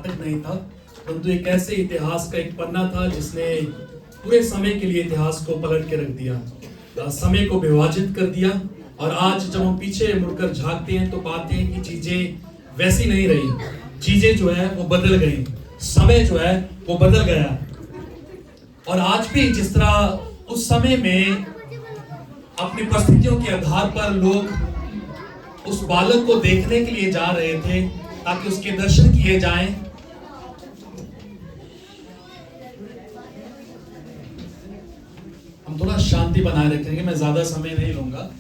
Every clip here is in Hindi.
नाटक नहीं था, परंतु एक ऐसे इतिहास का एक पन्ना था जिसने पूरे समय के लिए इतिहास को पलट के रख दिया, समय को विभाजित कर दिया। और आज जब हम पीछे मुड़कर झांकते हैं तो पाते हैं कि चीजें वैसी नहीं रही, चीजें जो है वो बदल गई, समय जो है वो बदल गया। और आज भी जिस तरह उस समय में अपनी परिस्थितियों के आधार पर लोग उस बालक को देखने के लिए जा रहे थे ताकि उसके दर्शन किए जाएं, हम थोड़ा शांति बनाए रखेंगे। मैं ज्यादा समय नहीं लूंगा,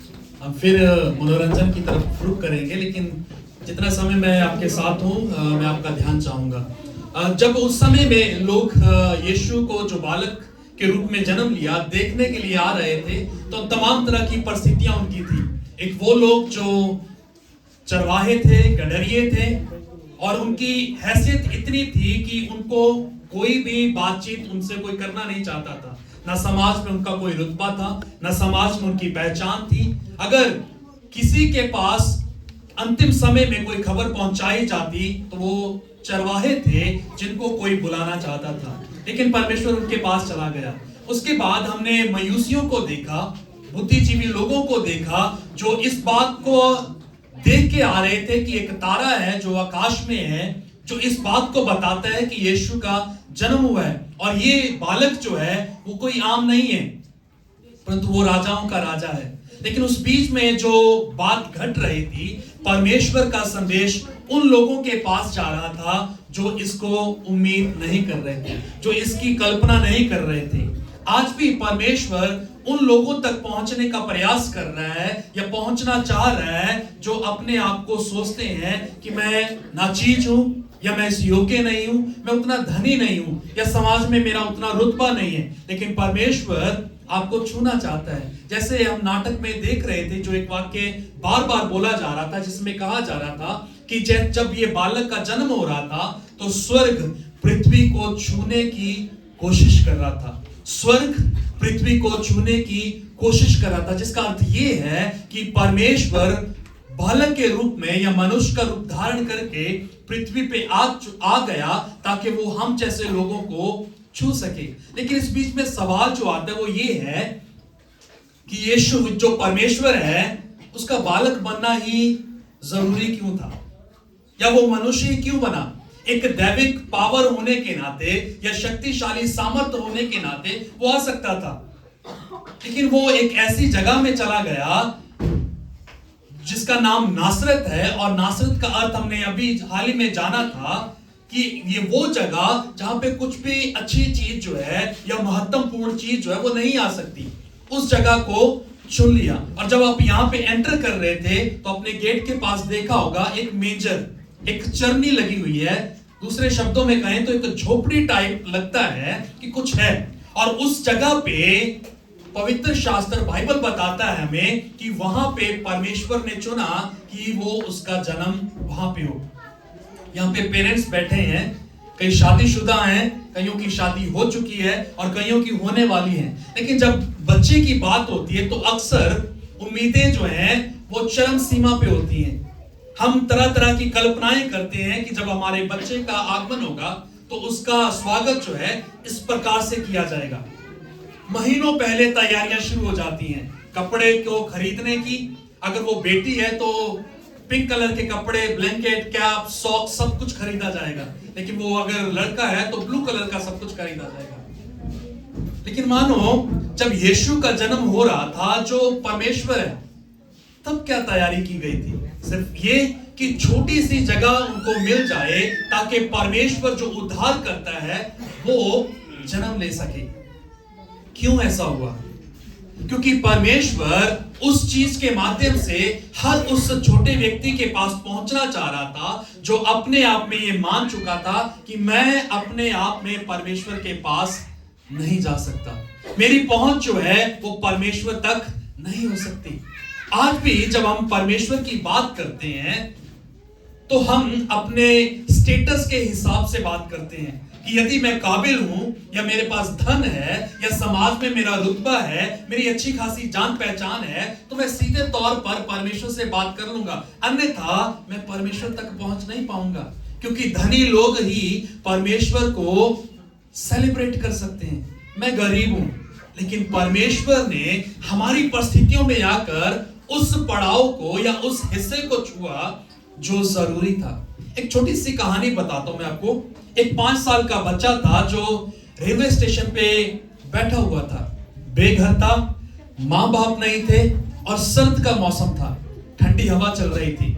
हम फिर मनोरंजन की तरफ रुख करेंगे, लेकिन जितना समय मैं आपके साथ हूं मैं आपका ध्यान चाहूंगा। जब उस समय में लोग यीशु को जो बालक के रूप में जन्म लिया देखने के लिए आ रहे थे, तो तमाम तरह की परिस्थितियां उनकी थी। एक वो लोग जो चरवाहे थे, गडरिये थे, और उनकी हैसियत इतनी थी कि उनको कोई भी बातचीत उनसे कोई करना नहीं चाहता था। ना समाज में उनका कोई रुतबा था, ना समाज में उनकी पहचान थी। अगर किसी के पास अंतिम समय में कोई खबर पहुंचाई जाती तो वो चरवाहे थे जिनको कोई बुलाना चाहता था, लेकिन परमेश्वर उनके पास चला गया। उसके बाद हमने मयूसियों को देखा, बुद्धिजीवी लोगों को देखा जो इस बात को देख के आ रहे थे कि एक तारा है जो आकाश में है, जो इस बात को बताता है कि यीशु का जन्म हुआ है। और ये बालक जो है वो कोई आम नहीं है, परंतु वो राजाओं का राजा है। लेकिन उस बीच में जो बात घट रही थी, परमेश्वर का संदेश उन लोगों के पास जा रहा था जो इसको उम्मीद नहीं कर रहे थे, जो इसकी कल्पना नहीं कर रहे थे। आज भी परमेश्वर उन लोगों तक पहुंचने का प्रयास कर रहा है या पहुंचना चाह रहा है जो अपने आप को सोचते हैं कि मैं नाचीज हूं, या मैं इस योग्य नहीं हूं, मैं उतना धनी नहीं हूं, या समाज में मेरा उतना रुतबा नहीं है। लेकिन परमेश्वर आपको छूना चाहता है। जैसे हम नाटक में देख रहे थे, जो एक वाक्य बार बार बोला जा रहा था जिसमें कहा जा रहा था कि जब ये बालक का जन्म हो रहा था तो स्वर्ग पृथ्वी को छूने की कोशिश कर रहा था। स्वर्ग पृथ्वी को छूने की कोशिश कर रहा था, जिसका अर्थ ये है कि परमेश्वर बालक के रूप में या मनुष्य का रूप धारण करके पृथ्वी पे आ गया ताकि वो हम जैसे लोगों को छू सके। लेकिन इस बीच में सवाल जो आता है वो ये है कि यीशु जो परमेश्वर है उसका बालक बनना ही जरूरी क्यों था, या वो मनुष्य ही क्यों बना। एक दैविक पावर होने के नाते या शक्तिशाली सामर्थ्य होने के नाते वो आ सकता था, लेकिन वो एक ऐसी जगह में चला गया जिसका नाम नासरत है। और नासरत का अर्थ हमने अभी हाल ही में जाना था कि ये वो जगह जहां पे कुछ भी अच्छी चीज जो है या महत्वपूर्ण चीज जो है वो नहीं आ सकती, उस जगह को चुन लिया। और जब आप यहां पे एंटर कर रहे थे तो अपने गेट के पास देखा होगा एक मेजर, एक चरनी लगी हुई है। दूसरे शब्दों में कहें तो एक झोपड़ी टाइप लगता है कि कुछ है। और उस जगह पे पवित्र शास्त्र बाइबल बताता है हमें कि वहां पे परमेश्वर ने चुना कि वो उसका जन्म वहां पे हो। यहाँ पे पेरेंट्स बैठे हैं, कई शादीशुदा हैं, कईयों की शादी हो चुकी है और कईयों की होने वाली है। लेकिन जब बच्चे की बात होती है तो अक्सर उम्मीदें जो हैं वो चरम सीमा पे होती हैं। हम तरह तरह की कल्पनाएं करते हैं कि जब हमारे बच्चे का आगमन होगा तो उसका स्वागत जो है इस प्रकार से किया जाएगा। महीनों पहले तैयारियां शुरू हो जाती हैं कपड़े को खरीदने की। अगर वो बेटी है तो पिंक कलर के कपड़े, ब्लैंकेट, कैप, सॉक्स सब कुछ खरीदा जाएगा। लेकिन वो अगर लड़का है तो ब्लू कलर का सब कुछ खरीदा जाएगा। लेकिन मानो जब यीशु का जन्म हो रहा था जो परमेश्वर है, तब क्या तैयारी की गई थी? सिर्फ ये कि छोटी सी जगह उनको मिल जाए ताकि परमेश्वर जो उद्धार करता है वो जन्म ले सके। क्यों ऐसा हुआ? क्योंकि परमेश्वर उस चीज के माध्यम से हर उस छोटे व्यक्ति के पास पहुंचना चाह रहा था जो अपने आप में ये मान चुका था कि मैं अपने आप में परमेश्वर के पास नहीं जा सकता, मेरी पहुंच जो है वो परमेश्वर तक नहीं हो सकती। आज भी जब हम परमेश्वर की बात करते हैं तो हम अपने स्टेटस के हिसाब से बात करते हैं कि यदि मैं काबिल हूं, या मेरे पास धन है, या समाज में मेरा रुतबा है, मेरी अच्छी खासी जान पहचान है, तो मैं सीधे तौर पर परमेश्वर से बात कर लूंगा, अन्यथा मैं परमेश्वर तक पहुंच नहीं पाऊंगा। क्योंकि धनी लोग ही परमेश्वर को सेलिब्रेट कर सकते हैं। मैं गरीब हूं, लेकिन परमेश्वर ने हमारी परिस्थितियों में आकर उस पड़ाव को या उस हिस्से को छुआ जो जरूरी था। एक छोटी सी कहानी बताता हूं मैं आपको। एक 5 साल का बच्चा था जो रेलवे स्टेशन पे बैठा हुआ था, बेघर था, मां बाप नहीं थे और सर्द का मौसम था, ठंडी हवा चल रही थी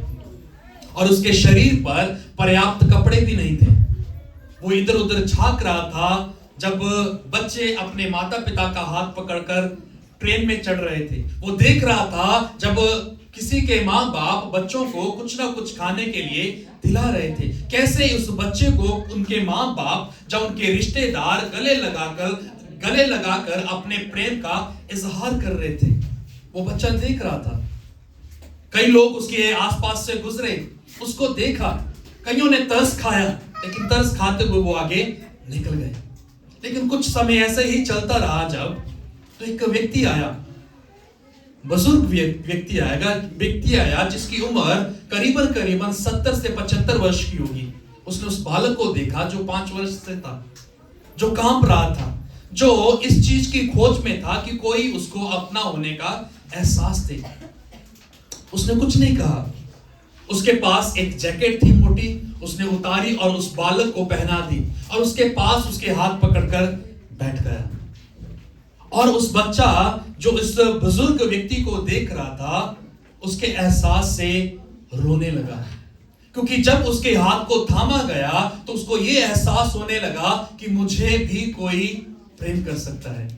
और उसके शरीर पर पर्याप्त कपड़े भी नहीं थे। वो इधर उधर झांक रहा था जब बच्चे अपने माता पिता का हाथ पकड़कर ट्रेन में चढ़ रहे थे। वो देख रहा था जब किसी के माँ बाप बच्चों को कुछ ना कुछ खाने के लिए दिला रहे थे, कैसे उस बच्चे को उनके माँ बाप जब उनके रिश्तेदार गले लगाकर अपने प्रेम का इजहार कर रहे थे। वो बच्चा देख रहा था। कई लोग उसके आसपास से गुजरे, उसको देखा, कईयों ने तरस खाया, लेकिन तरस खाते हुए वो आगे निकल गए। लेकिन कुछ समय ऐसे ही चलता रहा जब तो एक व्यक्ति आया, बुजुर्ग व्यक्ति आया जिसकी उम्र करीबन 70 से 75 वर्ष की होगी। उसने उस बालक को देखा जो 5 वर्ष से था, जो कांप रहा था, जो इस चीज की खोज में था कि कोई उसको अपना होने का एहसास दे। उसने कुछ नहीं कहा। उसके पास एक जैकेट थी मोटी, उसने उतारी और उस बालक को पहना दी और उसके पास उसके हाथ पकड़कर बैठ गया। और उस बच्चा जो इस बुजुर्ग व्यक्ति को देख रहा था, उसके एहसास से रोने लगा, क्योंकि जब उसके हाथ को थामा गया तो उसको यह एहसास होने लगा कि मुझे भी कोई प्रेम कर सकता है,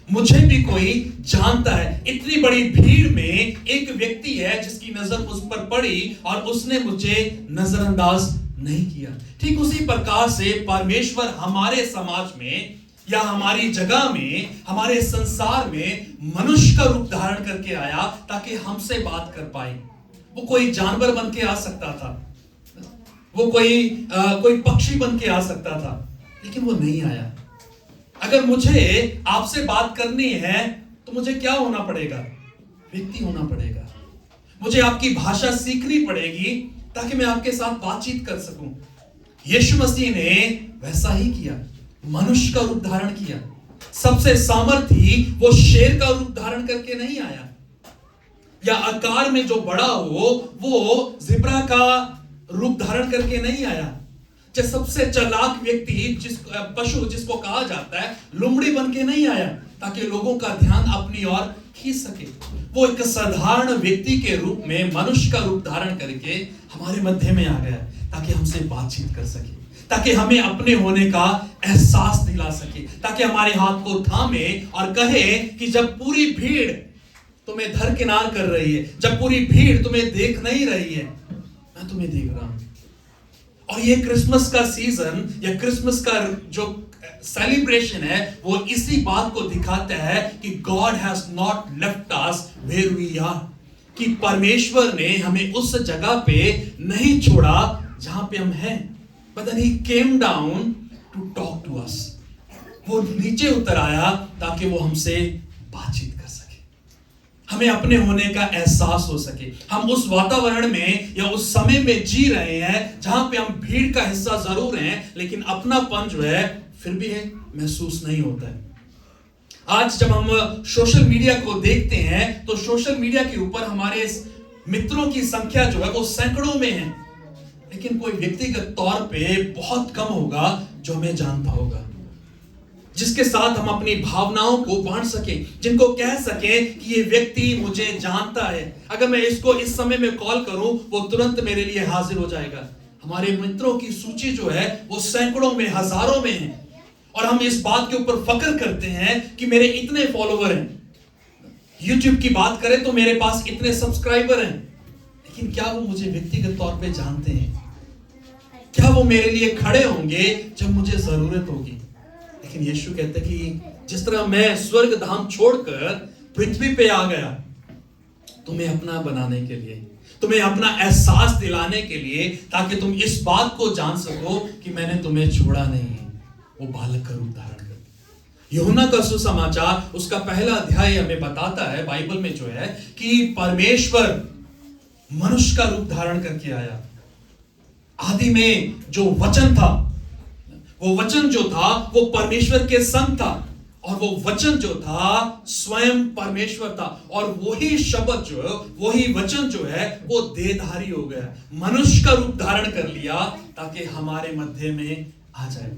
मुझे भी कोई जानता है। इतनी बड़ी भीड़ में एक व्यक्ति है जिसकी नजर उस पर पड़ी और उसने मुझे नजरअंदाज नहीं किया। ठीक उसी प्रकार से परमेश्वर हमारे समाज में या हमारी जगह में, हमारे संसार में मनुष्य का रूप धारण करके आया ताकि हमसे बात कर पाए। वो कोई जानवर बन के आ सकता था, वो कोई पक्षी बन के आ सकता था, लेकिन वो नहीं आया। अगर मुझे आपसे बात करनी है तो मुझे क्या होना पड़ेगा? व्यक्ति होना पड़ेगा। मुझे आपकी भाषा सीखनी पड़ेगी ताकि मैं आपके साथ बातचीत कर सकूं। यीशु मसीह ने वैसा ही किया, मनुष्य का रूप धारण किया। सबसे सामर्थी वो शेर का रूप धारण करके नहीं आया, या आकार में जो बड़ा हो वो जिब्रा का रूप धारण करके नहीं आया। सबसे चालाक व्यक्ति पशु जिसको कहा जाता है, लोमड़ी बन के नहीं आया ताकि लोगों का ध्यान अपनी ओर खींच सके। वो एक साधारण व्यक्ति के रूप में मनुष्य का रूप धारण करके हमारे मध्य में आ गया ताकि हमसे बातचीत कर सके, ताकि हमें अपने होने का एहसास दिला सके, ताकि हमारे हाथ को थामे और कहे कि जब पूरी भीड़ तुम्हें दरकिनार कर रही है, जब पूरी भीड़ तुम्हें देख नहीं रही है, मैं तुम्हें देख रहा हूं। और ये क्रिसमस का सीजन या क्रिसमस का जो सेलिब्रेशन है वो इसी बात को दिखाता है कि God has not left us where we are, कि परमेश्वर ने हमें उस जगह पे नहीं छोड़ा जहां पे हम हैं, but then he came down to talk to us। वो नीचे उतर आया ताकि वो हमसे बातचीत कर सके, हमें अपने होने का एहसास हो सके। हम उस वातावरण में या उस समय में जी रहे हैं जहां पे हम भीड़ का हिस्सा जरूर हैं, लेकिन अपनापन जो है फिर भी है महसूस नहीं होता है। आज जब हम सोशल मीडिया को देखते हैं तो सोशल मीडिया के ऊपर हमारे मित्रों की संख्या जो है वो सैकड़ों में है, लेकिन कोई व्यक्तिगत तौर पे बहुत कम होगा जो हमें जानता होगा, जिसके साथ हम अपनी भावनाओं को बांट सके, जिनको कह सके कि ये व्यक्ति मुझे जानता है। अगर मैं इसको इस समय में कॉल करूं वो तुरंत मेरे लिए हाजिर हो जाएगा। हमारे मित्रों की सूची जो है वो सैकड़ों में, हजारों में है, और हम इस बात के ऊपर फक्र करते हैं कि मेरे इतने फॉलोवर हैं। YouTube की बात करें तो मेरे पास इतने सब्सक्राइबर हैं, लेकिन क्या वो मुझे व्यक्तिगत तौर पे जानते हैं? क्या वो मेरे लिए खड़े होंगे जब मुझे जरूरत होगी? लेकिन यीशु कहते हैं कि जिस तरह मैं स्वर्ग धाम छोड़कर पृथ्वी पे आ गया तुम्हें अपना बनाने के लिए, तुम्हें अपना एहसास दिलाने के लिए, ताकि तुम इस बात को जान सको कि मैंने तुम्हें छोड़ा नहीं है। वो बालक का रूप धारण कर यूहन्ना का सुसमाचार उसका पहला अध्याय हमें बताता है बाइबल में जो है कि परमेश्वर मनुष्य का रूप धारण करके आया। आदि में जो वचन था, वो वचन जो था वो परमेश्वर के संग था, और वो वचन जो था स्वयं परमेश्वर था। और वही शब्द जो, वही वचन जो है वो देहधारी हो गया, मनुष्य का रूप धारण कर लिया ताकि हमारे मध्य में आ जाए।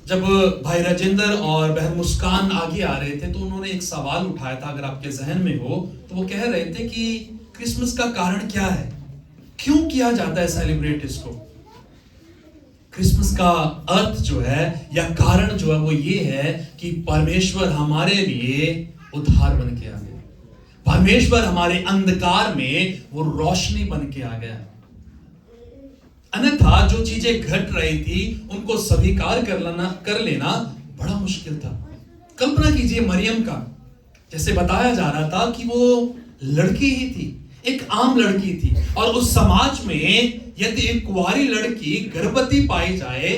जब भाई राजेंद्र और बहन मुस्कान आगे आ रहे थे तो उन्होंने एक सवाल उठाया था, अगर आपके जहन में हो तो। वो कह रहे थे कि क्रिसमस का कारण क्या है, क्यों किया जाता है सेलिब्रेट इसको। क्रिसमस का अर्थ जो है या कारण जो है वो ये है कि परमेश्वर हमारे लिए उद्धार बन के आ गया, परमेश्वर हमारे अंधकार में वो रोशनी बन के आ गया। अन्यथा जो चीजें घट रही थी उनको स्वीकार कर लेना बड़ा मुश्किल था। कल्पना कीजिए मरियम का, जैसे बताया जा रहा था कि वो लड़की ही थी, एक आम लड़की थी, और उस समाज में यदि एक कुंवारी लड़की गर्भवती पाई जाए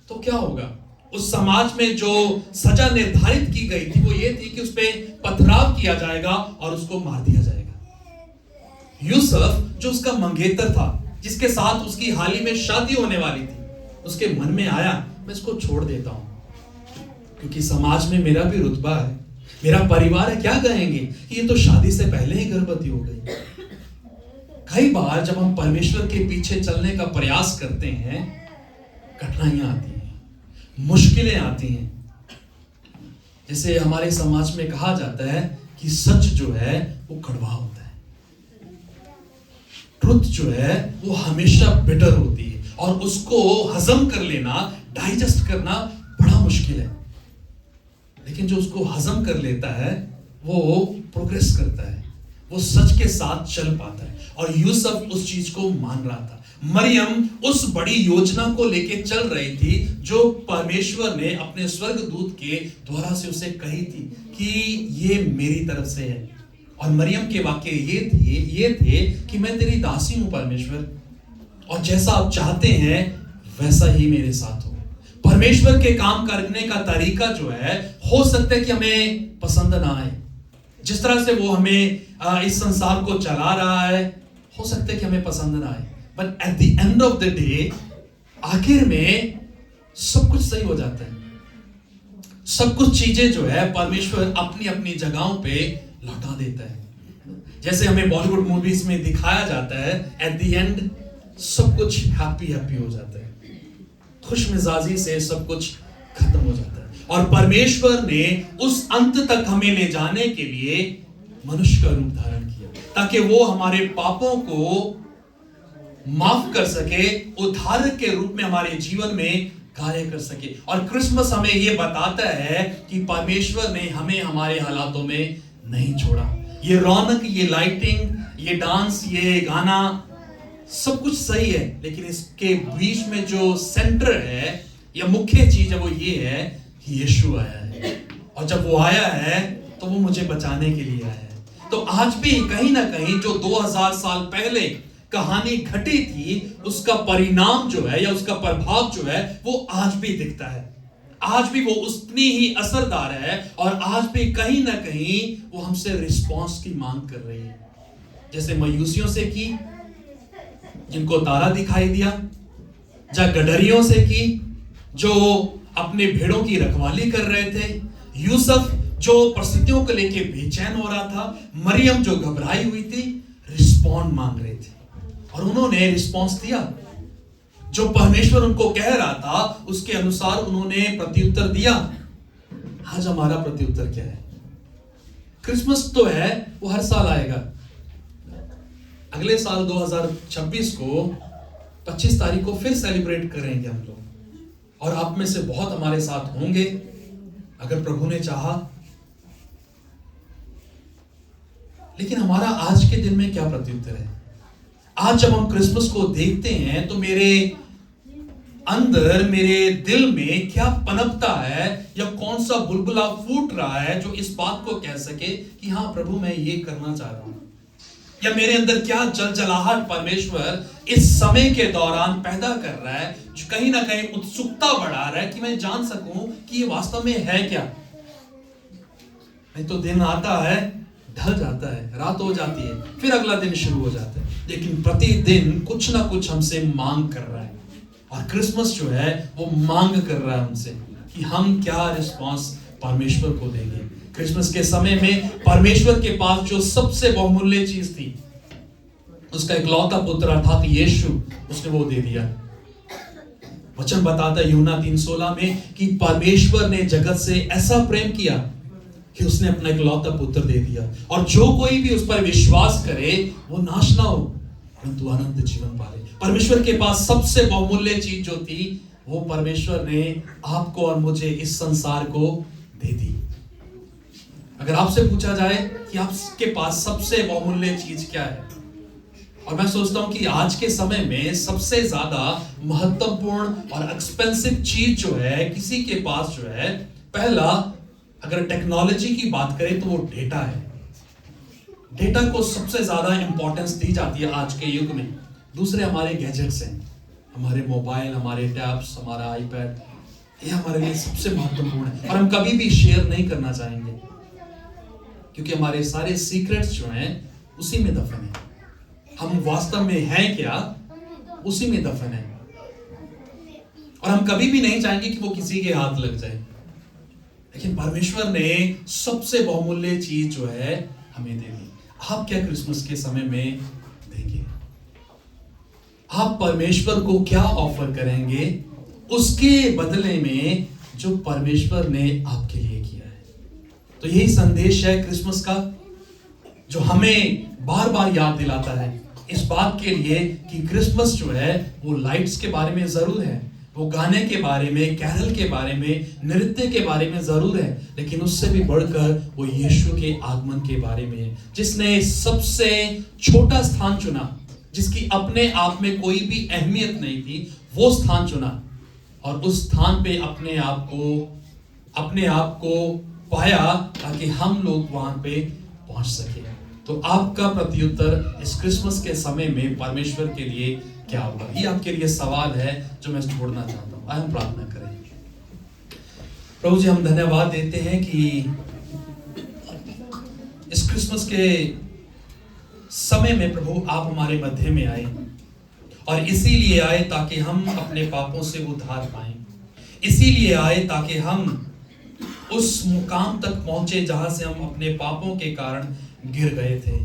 तो क्या होगा। उस समाज में जो सजा निर्धारित की गई थी वो ये थी कि उस पे पथराव किया जाएगा और उसको मार दिया जाएगा। यूसुफ जो उसका मंगेतर था, जिसके साथ उसकी हाल ही में शादी होने वाली थी, उसके मन में आया मैं इसको छोड़ देता हूं, क्योंकि समाज में मेरा भी रुतबा है, मेरा परिवार है, क्या कहेंगे कि ये तो शादी से पहले ही गर्भवती हो गई। कई बार जब हम परमेश्वर के पीछे चलने का प्रयास करते हैं, कठिनाइयां आती हैं, मुश्किलें आती हैं। जैसे हमारे समाज में कहा जाता है कि सच जो है वो कड़वा होता है, ट्रुथ जो है वो हमेशा बिटर होती है, और उसको हजम कर लेना, डाइजेस्ट करना बड़ा मुश्किल है। लेकिन जो उसको हजम कर लेता है वो प्रोग्रेस करता है, वो सच के साथ चल पाता है। और यूसुफ उस चीज को मान रहा था। मरियम उस बड़ी योजना को लेके चल रही थी जो परमेश्वर ने अपने स्वर्गदूत के द्वारा से उसे कही थी कि ये मेरी तरफ से है। और मरियम के वाक्य ये थे कि मैं तेरी दासी हूं परमेश्वर, और जैसा आप चाहते हैं वैसा ही मेरे साथ हो। परमेश्वर के काम करने का तरीका जो है, हो सकता है कि हमें पसंद ना आए, जिस तरह से वो हमें इस संसार को चला रहा है, हो सकता है कि हमें पसंद ना आए, but at the end of the day, आखिर में सब कुछ सही हो जाता है। सब कुछ चीजें जो है परमेश्वर अपनी अपनी जगहों पे लौटा देता है। जैसे हमें बॉलीवुड मूवीज में दिखाया जाता है, एट द एंड सब कुछ हैप्पी हो जाता है, खुश मिजाजी से सब कुछ खत्म हो जाता है। और परमेश्वर ने उस अंत तक हमें ले जाने के लिए मनुष्य का रूप धारण किया, ताकि वो हमारे पापों को माफ कर सके, उद्धारक के रूप में हमारे जीवन में कार्य कर सके। और क्रिसमस हमें ये बताता है कि परमेश्वर ने हमें हमारे हालातों में नहीं छोड़ा। ये रौनक, ये लाइटिंग, ये डांस, ये गाना, सब कुछ सही है, लेकिन इसके बीच में जो सेंटर है या मुख्य चीज है वो ये है कि यीशु आया है, और जब वो आया है तो वो मुझे बचाने के लिए आया है। तो आज भी कहीं ना कहीं जो 2000 साल पहले कहानी घटी थी, उसका परिणाम जो है या उसका प्रभाव जो है वो आज भी दिखता है। आज भी वो उतनी ही असरदार है, और आज भी कहीं ना कहीं वो हमसे रिस्पॉन्स की मांग कर रही है। जैसे मयूसियों से की, जिनको तारा दिखाई दिया, या गडरियों से की जो अपने भेड़ों की रखवाली कर रहे थे, यूसुफ जो परिस्थितियों को लेके बेचैन हो रहा था, मरियम जो घबराई हुई थी, रिस्पॉन्ड मांग रहे थे, और उन्होंने रिस्पॉन्स दिया। जो परमेश्वर उनको कह रहा था उसके अनुसार उन्होंने प्रत्युत्तर दिया। आज हमारा प्रत्युत्तर क्या है? क्रिसमस तो है, वो हर साल आएगा। अगले साल 2026 को 25 तारीख को फिर सेलिब्रेट करेंगे हम लोग, और आप में से बहुत हमारे साथ होंगे अगर प्रभु ने चाहा। लेकिन हमारा आज के दिन में क्या प्रत्युत्तर है? आज जब हम क्रिसमस को देखते हैं तो मेरे अंदर, मेरे दिल में क्या पनपता है, या कौन सा बुलबुला फूट रहा है जो इस बात को कह सके कि हाँ प्रभु मैं ये करना चाह रहा हूं? या मेरे अंदर क्या जलजलाहट परमेश्वर इस समय के दौरान पैदा कर रहा है, जो कहीं ना कहीं उत्सुकता बढ़ा रहा है कि मैं जान सकूं कि ये वास्तव में है क्या। नहीं तो दिन आता है, ढल जाता है, रात हो जाती है, फिर अगला दिन शुरू हो जाता है। लेकिन प्रतिदिन कुछ ना कुछ हमसे मांग कर रहा है। और क्रिसमस जो है वो मांग कर रहा है हमसे कि हम क्या रिस्पांस परमेश्वर को देंगे। क्रिसमस के समय में परमेश्वर के पास जो सबसे बहुमूल्य चीज थी, उसका इकलौता पुत्र अर्थात यीशु, उसने वो दे दिया। वचन बताता है यूहन्ना 3:16 में कि परमेश्वर ने जगत से ऐसा प्रेम किया कि उसने अपना इकलौता पुत्र दे दिया, और जो कोई भी उस पर विश्वास करे वो नाश ना हो परंतु अनंत जीवन पाले। परमेश्वर के पास सबसे बहुमूल्य चीज जो थी वो परमेश्वर ने आपको और मुझे, इस संसार को दे दी। अगर आपसे पूछा जाए कि आपके पास सबसे बहुमूल्य चीज क्या है, और मैं सोचता हूं कि आज के समय में सबसे ज्यादा महत्वपूर्ण और एक्सपेंसिव चीज जो है किसी के पास जो है, पहला अगर टेक्नोलॉजी की बात करें तो वो डेटा है। डेटा को सबसे ज्यादा इंपॉर्टेंस दी जाती है आज के युग में। दूसरे हमारे गैजेट्स हैं, हमारे मोबाइल, हमारे टैब्स, हमारा आईपैड, ये हमारे लिए सबसे महत्वपूर्ण है और हम कभी भी शेयर नहीं करना चाहेंगे क्योंकि हमारे सारे सीक्रेट्स जो हैं उसी में दफन है। हम वास्तव में हैं क्या, उसी में दफन है, और हम कभी भी नहीं चाहेंगे कि वो किसी के हाथ लग जाए। लेकिन परमेश्वर ने सबसे बहुमूल्य चीज जो है हमें दे दी। आप क्या क्रिसमस के समय में देंगे? आप परमेश्वर को क्या ऑफर करेंगे उसके बदले में जो परमेश्वर ने आपके लिए किया है? तो यही संदेश है क्रिसमस का, जो हमें बार बार याद दिलाता है इस बात के लिए कि क्रिसमस जो है वो लाइट्स के बारे में जरूर है, वो गाने के बारे में, कैरल के बारे में, नृत्य के बारे में जरूर है, लेकिन उससे भी बढ़कर वो यीशु के आगमन के बारे में है, जिसने सबसे छोटा स्थान चुना, जिसकी अपने आप में कोई भी अहमियत नहीं थी, वो स्थान चुना और उस स्थान पे अपने आप को पाया ताकि हम लोग वहां पे पहुंच सके। तो आपका प्रत्युत्तर इस क्रिसमस के समय में परमेश्वर के लिए क्या होगा? ये आपके लिए सवाल है जो मैं छोड़ना चाहता हूं। हम प्रार्थना करें। प्रभु जी, हम धन्यवाद देते हैं कि इस क्रिसमस के समय में प्रभु आप हमारे मध्य में आए, और इसीलिए आए ताकि हम अपने पापों से उद्धार पाएं। इसीलिए आए ताकि हम उस मुकाम तक पहुंचे जहां से हम अपने पापों के कारण गिर गए थे।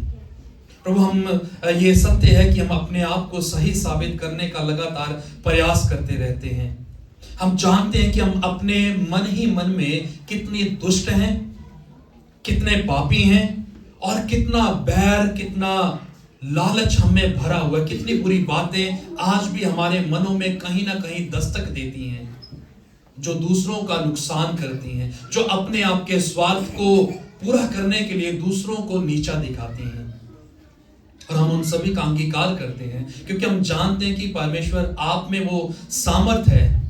प्रभु, हम ये सत्य है कि हम अपने आप को सही साबित करने का लगातार प्रयास करते रहते हैं। हम जानते हैं कि हम अपने मन ही मन में कितने दुष्ट हैं, कितने पापी हैं, और कितना बैर, कितना लालच हमें भरा हुआ है, कितनी बुरी बातें आज भी हमारे मनों में कहीं ना कहीं दस्तक देती हैं, जो दूसरों का नुकसान करती हैं, जो अपने आप के स्वार्थ को पूरा करने के लिए दूसरों को नीचा दिखाती हैं। और हम उन सभी का अंगीकार करते हैं क्योंकि हम जानते हैं कि परमेश्वर आप में वो सामर्थ्य है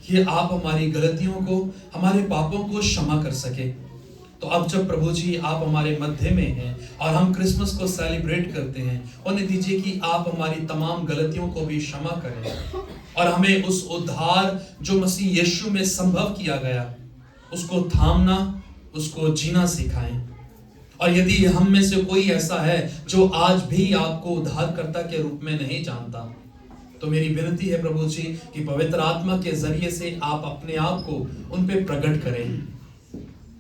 कि आप हमारी गलतियों को, हमारे पापों को क्षमा कर सके। तो अब जब प्रभु जी आप हमारे मध्य में हैं और हम क्रिसमस को सेलिब्रेट करते हैं, उन्हें दीजिए कि आप हमारी तमाम गलतियों को भी क्षमा करें और हमें उस उद्धार जो मसीह यीशु में संभव किया गया उसको थामना, उसको जीना सिखाएं। और यदि हम में से कोई ऐसा है जो आज भी आपको उद्धारकर्ता के रूप में नहीं जानता, तो मेरी विनती है प्रभु जी कि पवित्र आत्मा के जरिए से आप अपने आप को उन पे प्रकट करें,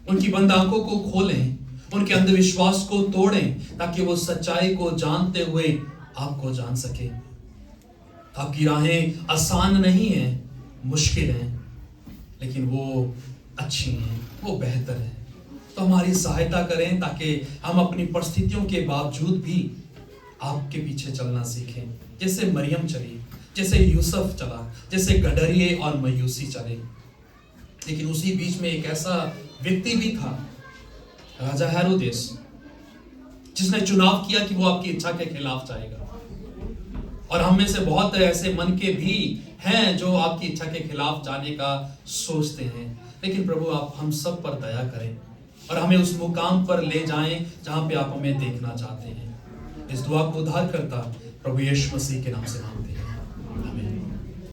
उनकी बंद आंखों को खोलें, उनके अंधविश्वास को तोड़ें, ताकि वो सच्चाई को जानते हुए आपको जान सके। आपकी राहें आसान नहीं हैं, मुश्किल हैं, लेकिन वो अच्छी हैं, वो बेहतर है। तो हमारी सहायता करें ताकि हम अपनी परिस्थितियों के बावजूद भी आपके पीछे चलना सीखें, जैसे मरियम चली, जैसे यूसुफ चला, जैसे गडरिये और मयूसी चले। लेकिन उसी बीच में एक ऐसा व्यक्ति भी था, राजा हेरोदेस, जिसने चुनाव किया कि वो आपकी इच्छा के खिलाफ जाएगा। और हम में से बहुत ऐसे मन के भी हैं जो आपकी इच्छा के खिलाफ जाने का सोचते हैं। लेकिन प्रभु आप हम सब पर दया करें और हमें उस मुकाम पर ले जाएं जहां पे आप हमें देखना चाहते हैं। इस दुआ को उद्धार करता प्रभु यीशु मसीह के नाम से मांगते हैं, आमीन।